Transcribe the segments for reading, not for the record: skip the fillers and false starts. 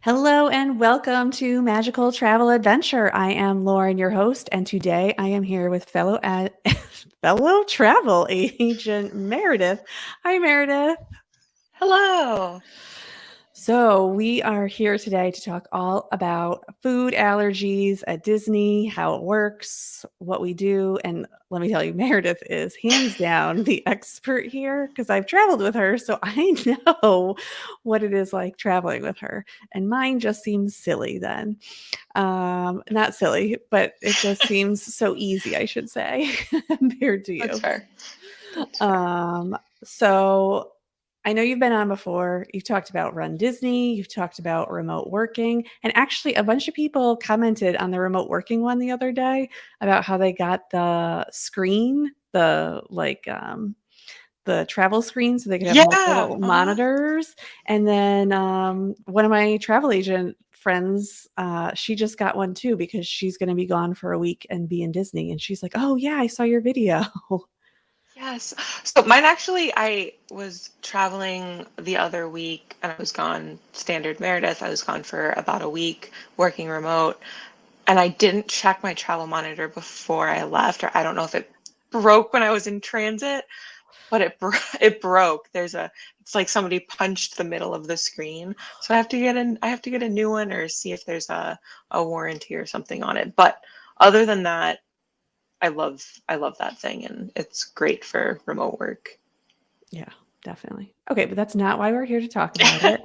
Hello and welcome to Magical Travel Adventure. I am Lauren, your host, and today I am here with fellow travel agent Meredith. Hi, Meredith. Hello. So, we are here today to talk all about food allergies at Disney, how it works, what we do. And let me tell you, Meredith is hands down the expert here because I've traveled with her. So, I know what it is like traveling with her. And mine just seems silly then. Not silly, but it just seems so easy, I should say, compared to That's you. fair. That's fair. So I know you've been on before. You've talked about Run Disney, you've talked about remote working, and actually a bunch of people commented on the remote working one the other day about how they got the screen, the travel screen so they could have Yeah. multiple monitors. And then one of my travel agent friends, she just got one too because she's going to be gone for a week and be in Disney. And she's like, "Oh, yeah, I saw your video." Yes. So mine actually, I was traveling the other week and I was gone standard Meredith. I was gone for about a week working remote and I didn't check my travel monitor before I left, or I don't know if it broke when I was in transit, but it broke. It's like somebody punched the middle of the screen. So I have to get a new one or see if there's a warranty or something on it. But other than that, I love that thing and it's great for remote work. Yeah, definitely. Okay, but that's not why we're here to talk about it.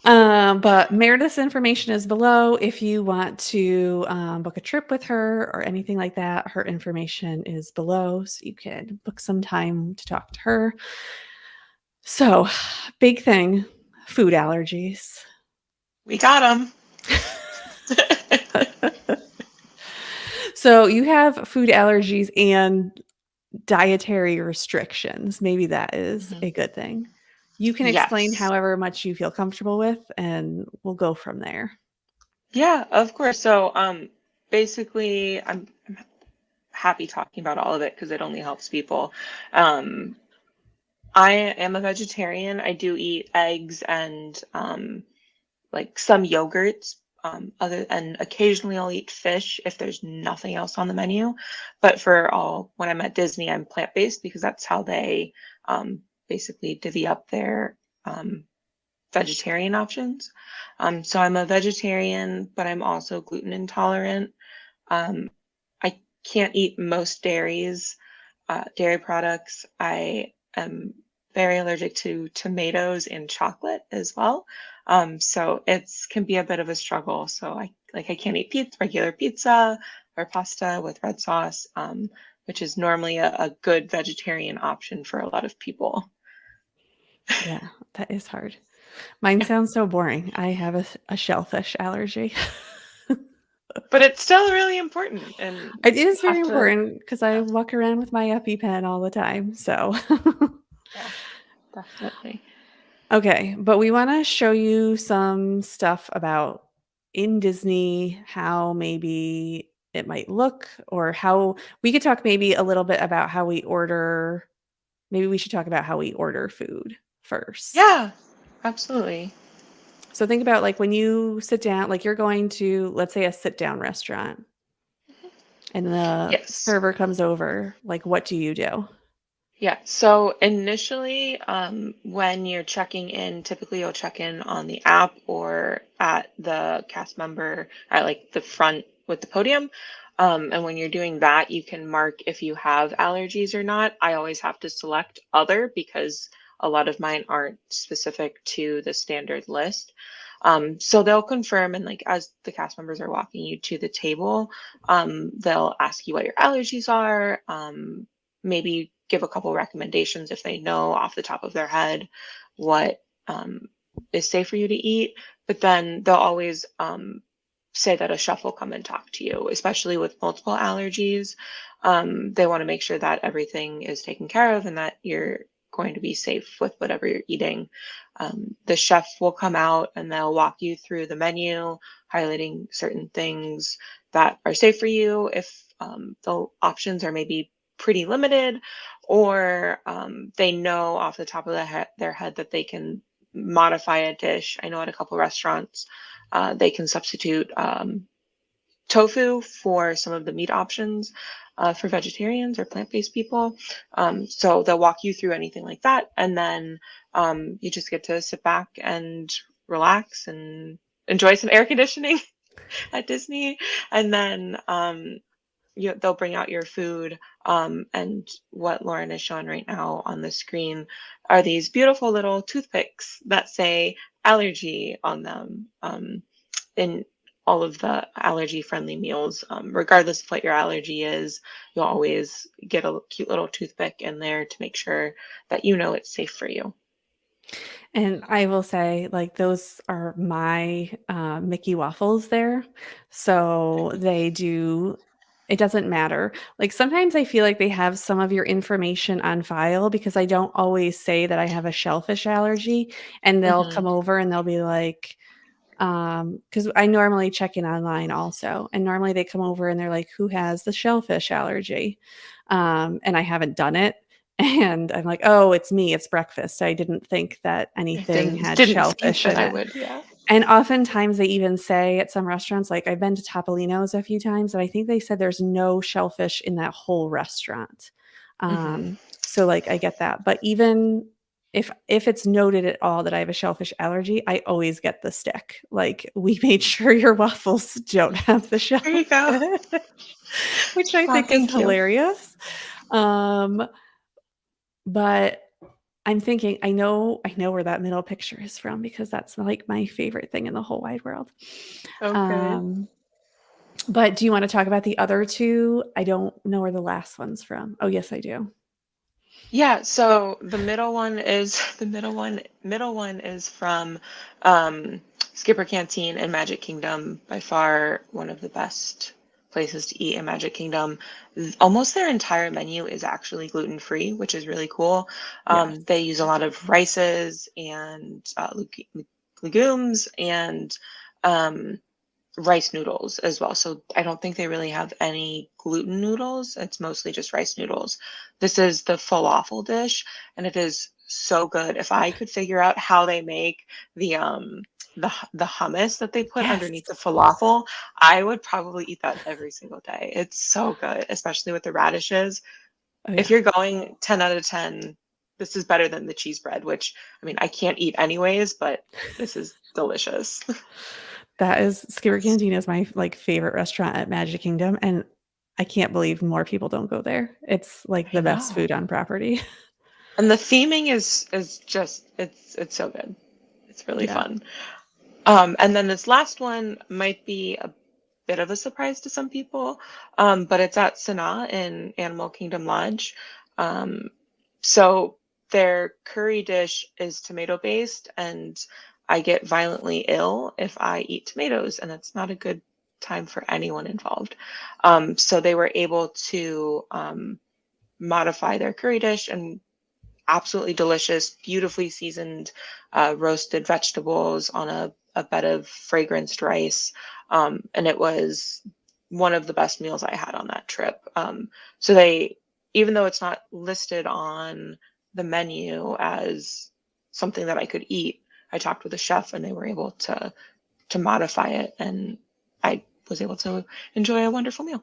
No. But Meredith's information is below. If you want to book a trip with her or anything like that, her information is below. So you can book some time to talk to her. So, big thing, food allergies. We got them. So, you have food allergies and dietary restrictions. Maybe that is Mhm. a good thing. You can explain Yes. however much you feel comfortable with, and we'll go from there. Yeah, of course. So, basically, I'm happy talking about all of it because it only helps people. Um, I am a vegetarian. I do eat eggs and like some yogurts. Other and occasionally I'll eat fish if there's nothing else on the menu. But for all when I'm at Disney, I'm plant-based because that's how they basically divvy up their um, vegetarian options. So I'm a vegetarian, but I'm also gluten intolerant. Um, I can't eat most dairy products. I am very allergic to tomatoes and chocolate as well. So it's can be a bit of a struggle. So I can't eat regular pizza or pasta with red sauce, which is normally a good vegetarian option for a lot of people. Yeah, that is hard. Mine sounds so boring. I have a shellfish allergy. But it's still really important, and It you is very have to. important because I Yeah, walk around with my EpiPen all the time. So, yeah, definitely. okay, but we want to show you some stuff about in Disney, how maybe it might look, or how we could talk maybe a little bit about how we order. Maybe we should talk about how we order food first. Yeah, absolutely. So think about like when you sit down, like you're going to, let's say, a sit down restaurant and the Yes. server comes over, like what do you do? Yeah. So initially, when you're checking in, typically you'll check in on the app or at the cast member at like the front with the podium. And when you're doing that, you can mark if you have allergies or not. I always have to select other because a lot of mine aren't specific to the standard list. So they'll confirm, and like as the cast members are walking you to the table, they'll ask you what your allergies are. Maybe give a couple recommendations if they know off the top of their head what is safe for you to eat. But then they'll always say that a chef will come and talk to you, especially with multiple allergies. They want to make sure that everything is taken care of and that you're going to be safe with whatever you're eating. The chef will come out and they'll walk you through the menu, highlighting certain things that are safe for you. If the options are maybe pretty limited, or they know off the top of their head that they can modify a dish. I know at a couple restaurants, They can substitute tofu for some of the meat options for vegetarians or plant-based people. So they'll walk you through anything like that, and then you just get to sit back and relax and enjoy some air conditioning at Disney, and then they'll bring out your food. And what Lauren is showing right now on the screen are these beautiful little toothpicks that say allergy on them. In all of the allergy friendly meals, regardless of what your allergy is, you'll always get a cute little toothpick in there to make sure that you know it's safe for you. And I will say, like, those are my, Mickey waffles there. So they do it doesn't matter. Like, sometimes I feel like they have some of your information on file because I don't always say that I have a shellfish allergy, and they'll Hmm. come over and they'll be like, because I normally check in online also, and normally they come over and they're like, "Who has the shellfish allergy?" And I haven't done it, and I'm like, "Oh, it's me, it's breakfast. I didn't think that I anything had didn't think shellfish that in I it." would, yeah. And oftentimes they even say at some restaurants, like I've been to Topolino's a few times, and I think they said there's no shellfish in that whole restaurant. Hmm. So like I get that. But even if it's noted at all that I have a shellfish allergy, I always get the stick. Like, "We made sure your waffles don't have the There you go. shellfish," which I Oh, think is thank you. hilarious. Um, but I'm thinking, I know where that middle picture is from because that's, like, my favorite thing in the whole wide world. Okay. Um, but do you wanna talk about the other 2? I don't know where the last one's from. Oh, yes, I do. Yeah, so the middle one is the middle one is from Skipper Canteen in Magic Kingdom, by far one of the best places to eat in Magic Kingdom. Almost their entire menu is actually gluten-free, which is really cool. Yes. They use a lot of rices and legumes and um, rice noodles as well. So I don't think they really have any gluten noodles. It's mostly just rice noodles. This is the falafel dish, and it is so good. If I could figure out how they make the hummus that they put Yes. underneath the falafel, I would probably eat that every single day. It's so good, especially with the radishes. Oh, If yeah. you're going 10 out of 10, this is better than the cheese bread, which I mean, I can't eat anyways, but this is delicious. That is Skipper Canteen is my, like, favorite restaurant at Magic Kingdom, and I can't believe more people don't go there. It's, like, I the best know. food on property. And the theming is just it's so good. It's really Yeah. fun. And then this last one might be a bit of a surprise to some people, but it's at Sanaa in Animal Kingdom Lodge. Um, so their curry dish is tomato based, and I get violently ill if I eat tomatoes, and it's not a good time for anyone involved. So they were able to modify their curry dish and absolutely delicious, beautifully seasoned roasted vegetables on a bed of fragranced rice. And it was one of the best meals I had on that trip. So they, even though it's not listed on the menu as something that I could eat, I talked with a chef and they were able to modify it, and I was able to enjoy a wonderful meal.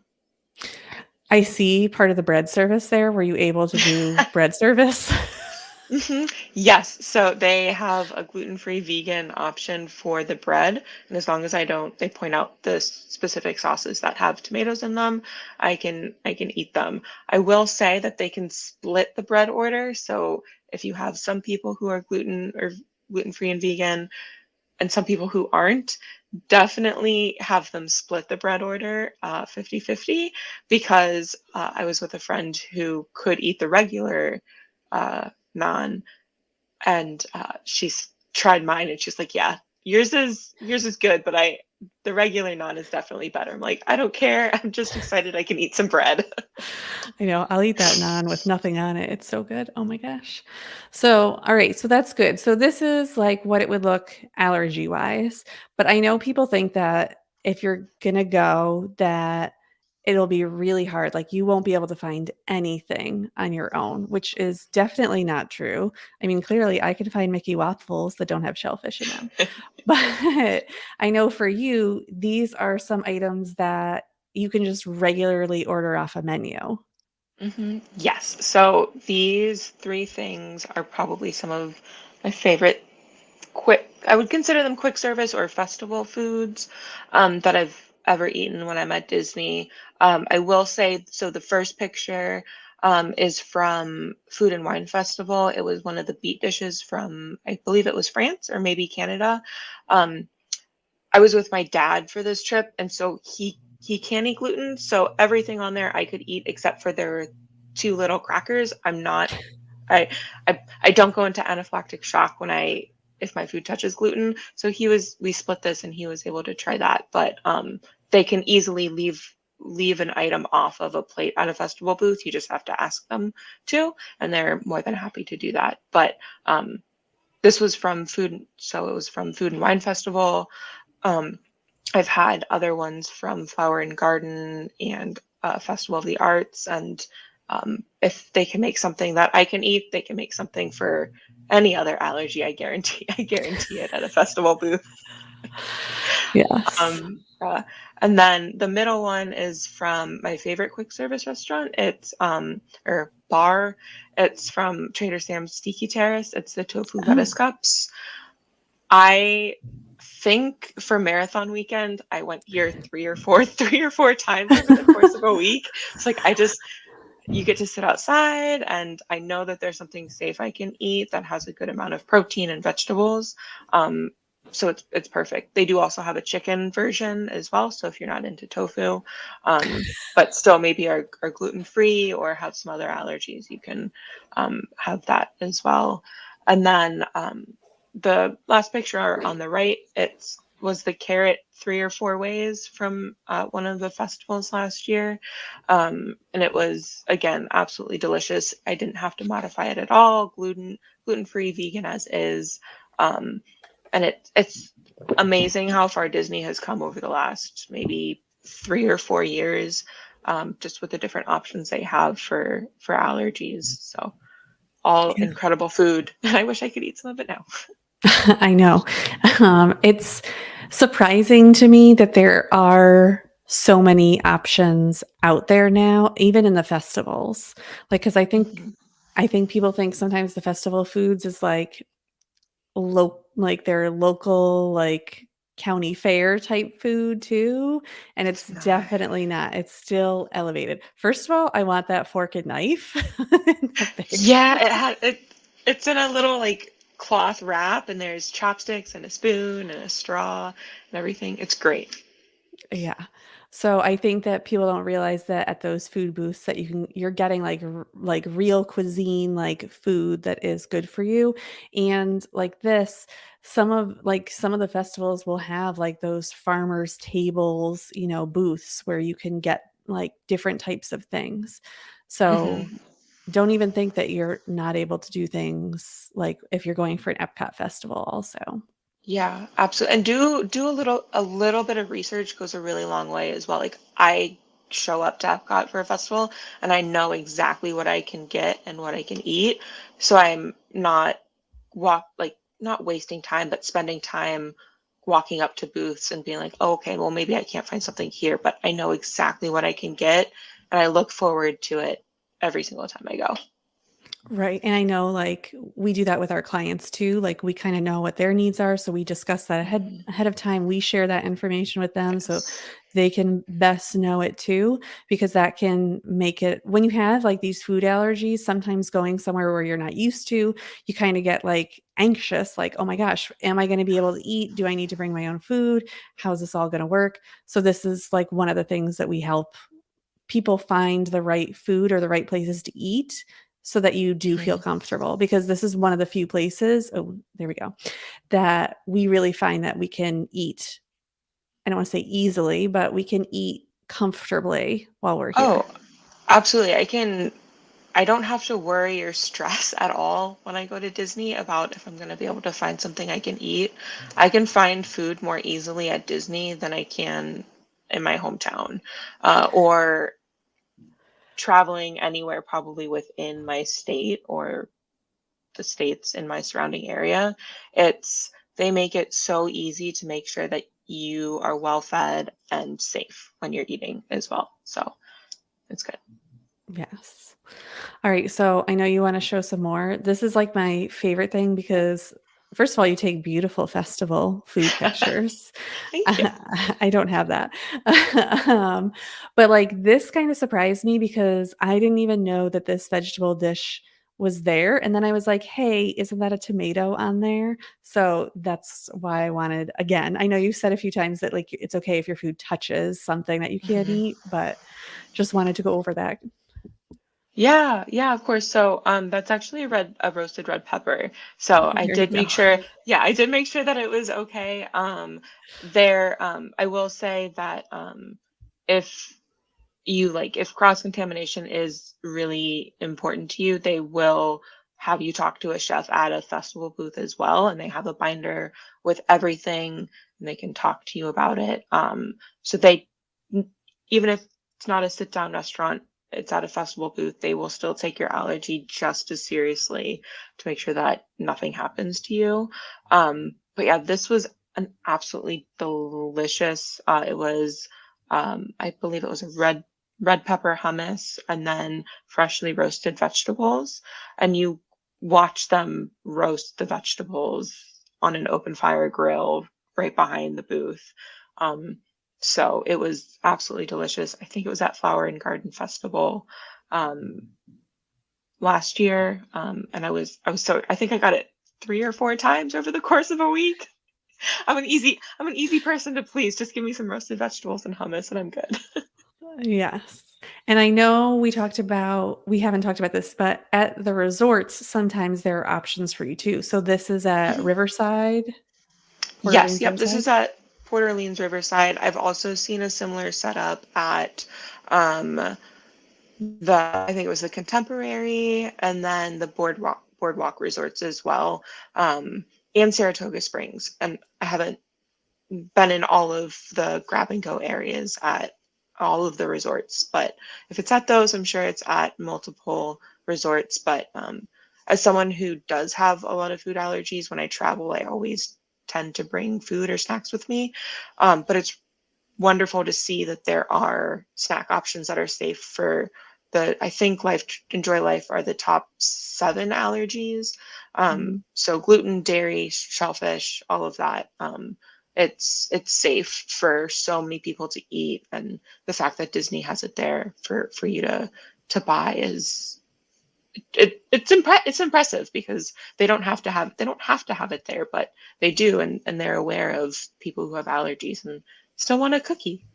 I see part of the bread service there. Were you able to do bread service? Yes, so they have a gluten-free vegan option for the bread, and as long as I don't, they point out the specific sauces that have tomatoes in them, I can eat them. I will say that they can split the bread order, so if you have some people who are gluten-free and vegan, and some people who aren't, definitely have them split the bread order 50-50, because I was with a friend who could eat the regular naan, and she's tried mine and she's like, yeah, yours is good, but I the regular naan is definitely better. I'm like, I don't care. I'm just excited I can eat some bread. I know, I'll eat that naan with nothing on it, it's so good, oh my gosh. So, alright, so that's good. So this is, like, what it would look allergy-wise, but I know people think that if you're gonna go, that it'll be really hard. Like you won't be able to find anything on your own, which is definitely not true. I mean, clearly I can find Mickey waffles that don't have shellfish in them. But I know for you, these are some items that you can just regularly order off a menu. Yes. So these three things are probably some of my favorite I would consider them quick service or festival foods that I've ever eaten when I'm at Disney. I will say, so the first picture is from Food and Wine Festival. It was one of the beet dishes from, I believe it was France or maybe Canada. Um, I was with my dad for this trip, and so he can eat gluten. So everything on there I could eat except for their two little crackers. I I don't go into anaphylactic shock when I if my food touches gluten. So we split this and he was able to try that. But they can easily leave an item off of a plate at a festival booth. You just have to ask them to, and they're more than happy to do that. But this was from food, so it was from Food and Wine Festival. Um, I've had other ones from Flower and Garden and Festival of the Arts, and if they can make something that I can eat, they can make something for any other allergy. I guarantee. I guarantee it at a festival booth. Yes. Um, uh, and then the middle one is from my favorite quick service restaurant. It's or bar. It's from Trader Sam's Tiki Terrace. It's the tofu lettuce Oh. cups. I think for marathon weekend, I went here three or four times over the course of a week. It's like you get to sit outside, and I know that there's something safe I can eat that has a good amount of protein and vegetables. Um, so it's perfect. They do also have a chicken version as well. So if you're not into tofu, but still maybe are gluten free or have some other allergies, you can have that as well. And then the last picture on the right, it was the carrot three or four ways from one of the festivals last year. And it was, again, absolutely delicious. I didn't have to modify it at all. Gluten free, vegan as is. Um, and it's amazing how far Disney has come over the last maybe 3 or 4 years, just with the different options they have for allergies. So all incredible food. I wish I could eat some of it now. I know. It's surprising to me that there are so many options out there now, even in the festivals. Like, because Mhm. I think people think sometimes the festival foods is like like their local like county fair type food too, and It's it's not. definitely not. It's still elevated. First of all, I want that fork and knife in the Yeah, picture. it's in a little like cloth wrap, and there's chopsticks and a spoon and a straw and everything. It's great. Yeah. So I think that people don't realize that at those food booths that you're getting like like real cuisine, like food that is good for you. And like this, some of the festivals will have like those farmers tables, booths where you can get like different types of things. So hmm don't even think that you're not able to do things like if you're going for an Epcot festival also. Yeah, absolutely. And do a little bit of research goes a really long way as well. Like I show up to Epcot for a festival and I know exactly what I can get and what I can eat. So I'm not not wasting time, but spending time walking up to booths and being like, oh, okay, well maybe I can't find something here, but I know exactly what I can get and I look forward to it every single time I go. Right. And I know like we do that with our clients too. Like we kind of know what their needs are. So we discuss that Mhm. ahead of time. We share that information with them so Yes. they can best know it too, because that can make it when you have like these food allergies, sometimes going somewhere where you're not used to, you kind of get like anxious, like, oh my gosh, am I going to be able to eat? Do I need to bring my own food? How's this all going to work? So this is like one of the things that we help people find the right food or the right places to eat so that you do feel Mhm. comfortable, because this is one of the few places, oh there we go, that we really find that we can eat, I don't want to say easily, but we can eat comfortably while we're here. Oh, absolutely. I don't have to worry or stress at all when I go to Disney about if I'm going to be able to find something I can eat. I can find food more easily at Disney than I can. in my hometown, or traveling anywhere probably within my state or the states in my surrounding area. It's they make it so easy to make sure that you are well fed and safe when you're eating as well. So it's good. Yes. All right, so I know you wanna show some more. This is, like, my favorite thing because, first of all, you take beautiful festival food pictures. Thank you. I don't have that. Um, but, like, this kinda surprised me because I didn't even know that this vegetable dish was there, and then I was like, "Hey, isn't that a tomato on there?" So that's why I wanted again, I know you said a few times that, like, it's okay if your food touches something that you can't Mhm. eat, but just wanted to go over that. Yeah, yeah, of course. So, that's actually a roasted red pepper. So I There you did go. make sure, yeah, I did make sure that it was okay. There, I will say that, if if cross contamination is really important to you, they will have you talk to a chef at a festival booth as well, and they have a binder with everything, and they can talk to you about it. So even if it's not a sit down restaurant, it's at a festival booth, they will still take your allergy just as seriously to make sure that nothing happens to you. But yeah, this was an absolutely delicious. It was, I believe it was a red pepper hummus and then freshly roasted vegetables. And you watch them roast the vegetables on an open fire grill right behind the booth. Um, so it was absolutely delicious. I think it was at Flower and Garden Festival um, last year, and I think I got it 3 or 4 times over the course of a week. I'm an easy person to please. Just give me some roasted vegetables and hummus, and I'm good. Yes. And I know we haven't talked about this, but at the resorts, sometimes there are options for you too. So this is at Mhm. Riverside, Port Yes, Orleans yep. This Riverside? is at Port Orleans Riverside. I've also seen a similar setup at um, I think it was the Contemporary and then the Boardwalk resorts as well, and Saratoga Springs. And I haven't been in all of the grab and go areas at all of the resorts, but if it's at those, I'm sure it's at multiple resorts. But as someone who does have a lot of food allergies, when I travel, I always tend to bring food or snacks with me. But it's wonderful to see that there are snack options that are safe for I think Enjoy Life are the top 7 allergies. Mhm. So gluten, dairy, shellfish, all of that. It's safe for so many people to eat, and the fact that Disney has it there for you to buy is it's impressive because they don't have to have it there, but they do, and they're aware of people who have allergies and still want a cookie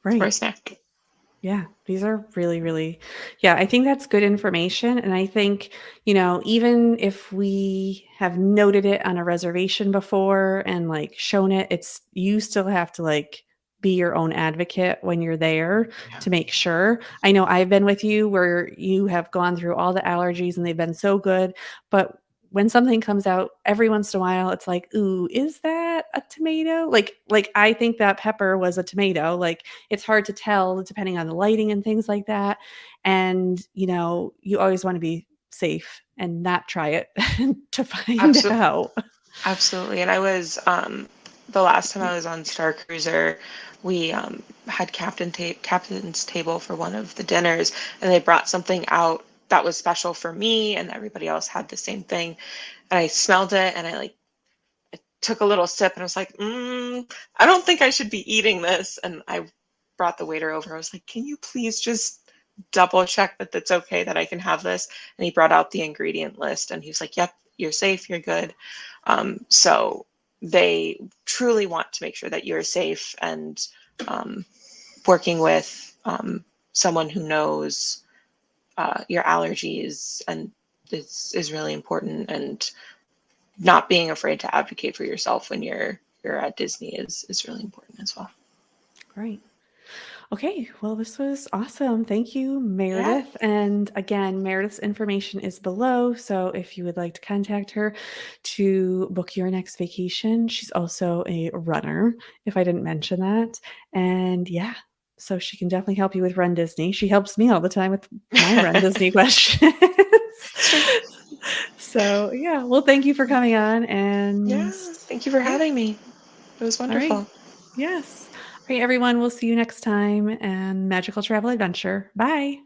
or a Right. snack. Yeah, these are really, really yeah, I think that's good information, and I think, even if we have noted it on a reservation before and, like, shown it, it's you still have to, like, be your own advocate when you're there Yeah. to make sure. I know I've been with you where you have gone through all the allergies and they've been so good, but when something comes out every once in a while, it's like, "Ooh, is that a tomato?" I think that pepper was a tomato, like, it's hard to tell depending on the lighting and things like that. And, you always want to be safe and not try it to find Absolutely. out. Absolutely. And I was the last time I was on Star Cruiser, we had captain's table for one of the dinners, and they brought something out that was special for me, and everybody else had the same thing. And I smelled it, and I took a little sip, and I was like, I don't think I should be eating this. And I brought the waiter over. I was like, can you please just double check that that's okay that I can have this? And he brought out the ingredient list, and he was like, yep, you're safe, you're good. So they truly want to make sure that you're safe, and um, working with someone who knows your allergies and is really important. And not being afraid to advocate for yourself when you're at Disney is really important as well. Right. Okay, well, this was awesome. Thank you, Yeah. Meredith. And again, Meredith's information is below. So if you would like to contact her to book your next vacation, she's also a runner, if I didn't mention that. And yeah, so she can definitely help you with Run Disney. She helps me all the time with my Run Disney questions. Sure. So yeah, well, thank you for coming on. Yeah. And Thank you for yeah, having me. It was all right. wonderful. Yes. All right, everyone, we'll see you next time and magical travel adventure. Bye.